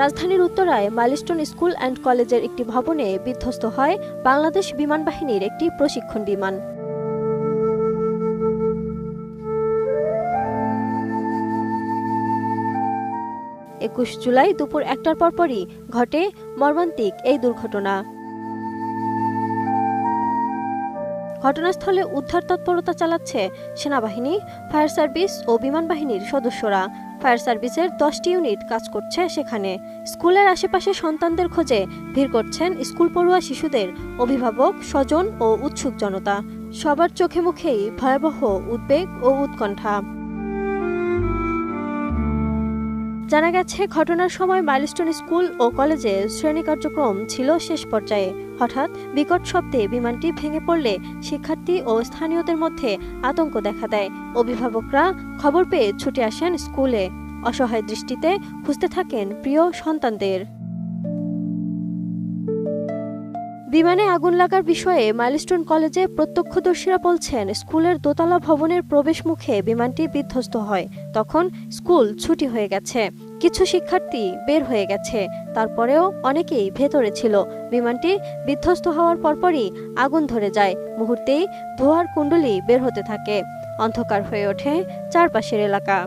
রাজধানীর উত্তরায় milestone school and কলেজের একটি ভবনে বিধ্বস্ত হয় বাংলাদেশ বিমান বাহিনীর একটি প্রশিক্ষণ বিমান। ২১ জুলাই দুপুর ১টার পরপরই ঘটে মর্মান্তিক এই দুর্ঘটনা। ঘটনাস্থলে উদ্ধার তৎপরতা চালাচ্ছে সেনাবাহিনী, ফায়ার সার্ভিস ও বিমান বাহিনীর সদস্যরা। ফায়ার সার্ভিসের ১০টি ইউনিট কাজ করছে সেখানে। স্কুলের আশেপাশে সন্তানদের খোঁজে ভিড় করছেন স্কুল পড়ুয়া শিশুদের অভিভাবক, স্বজন ও উৎসুক জনতা। সবার চোখে মুখেই ভয়াবহ উদ্বেগ ও উৎকণ্ঠা। জানা গেছে, ঘটনার সময় মাইলস্টোন স্কুল ও কলেজে শ্রেণী কার্যক্রম ছিল শেষ পর্যায়ে। হঠাৎ বিকট শব্দে বিমানটি ভেঙে পড়লে শিক্ষার্থী ও স্থানীয়দের মধ্যে আতঙ্ক দেখা দেয়। অভিভাবকরা খবর পেয়ে ছুটে আসেন স্কুলে, অসহায় দৃষ্টিতে খুঁজতে থাকেন প্রিয় সন্তানদের। বিমানে আগুন লাগার বিষয়ে মাইলস্টোন কলেজে প্রত্যক্ষদর্শীরা বলছেন, স্কুলের দোতলা ভবনের প্রবেশ মুখে বিমানটি বিধ্বস্ত হয়। তখন স্কুল ছুটি হয়ে গেছে, কিছু শিক্ষার্থী বের হয়ে গেছে, তারপরেও অনেকেই ভেতরে ছিল। বিমানটি বিধ্বস্ত হওয়ার পরপরই আগুন ধরে যায়। মুহূর্তেই ধোঁয়ার কুণ্ডলী বের হতে থাকে। অন্ধকার হয়ে ওঠে চারপাশের এলাকা।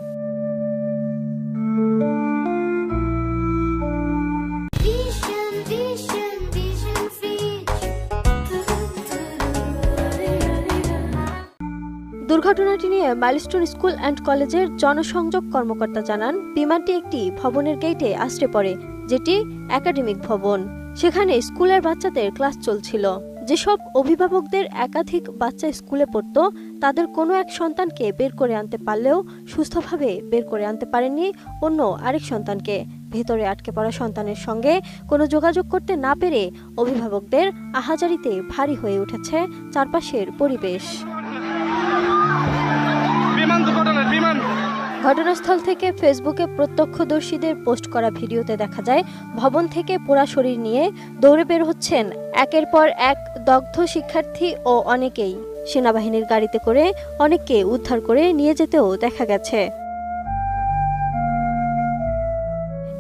দুর্ঘটনাটি নিয়ে মাইলস্টোন স্কুল অ্যান্ড কলেজের জনসংযোগ কর্মকর্তা জানান, বিমানটি একটি ভবনের গেটে আছড়ে পড়ে, যেটি একাডেমিক ভবন। সেখানে স্কুলের বাচ্চাদের ক্লাস চলছিল। যেসব অভিভাবকদের একাধিক বাচ্চা স্কুলে পড়তো, তাদের কোনো এক সন্তানকে বের করে আনতে পারলেও সুস্থভাবে বের করে আনতে পারেননি অন্য আরেক সন্তানকে। ভেতরে আটকে পড়া সন্তানের সঙ্গে কোনো যোগাযোগ করতে না পেরে অভিভাবকদের আহাজারিতে ভারী হয়ে উঠেছে চারপাশের পরিবেশ। ঘটনাস্থল থেকে ফেসবুকে প্রত্যক্ষদর্শীদের পোস্ট করা ভিডিওতে দেখা যায়, ভবন থেকে পোড়া শরীর নিয়ে দৌড়ে বের হচ্ছেন একের পর এক দগ্ধ শিক্ষার্থী ও অনেকেই। সেনাবাহিনীর গাড়িতে করে অনেককে উদ্ধার করে নিয়ে যেতেও দেখা গেছে।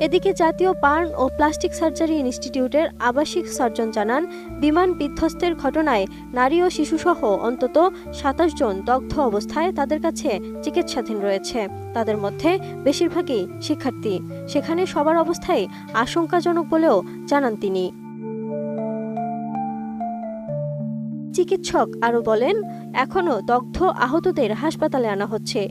এদিকে জাতীয় বার্ন ও প্লাস্টিক সার্জারি ইনস্টিটিউটের আবাসিক সার্জন জানান, বিমান বিধ্বস্তের ঘটনায় নারী ও শিশুসহ অন্তত ২৭ জন দগ্ধ অবস্থায় তাদের কাছে চিকিৎসাধীন রয়েছে। তাদের মধ্যে বেশিরভাগই শিক্ষার্থী। সেখানে সবার অবস্থাই আশঙ্কাজনক বলেও জানান তিনি। চিকিৎসক আরও বলেন, এখনও দগ্ধ আহতদের হাসপাতালে আনা হচ্ছে।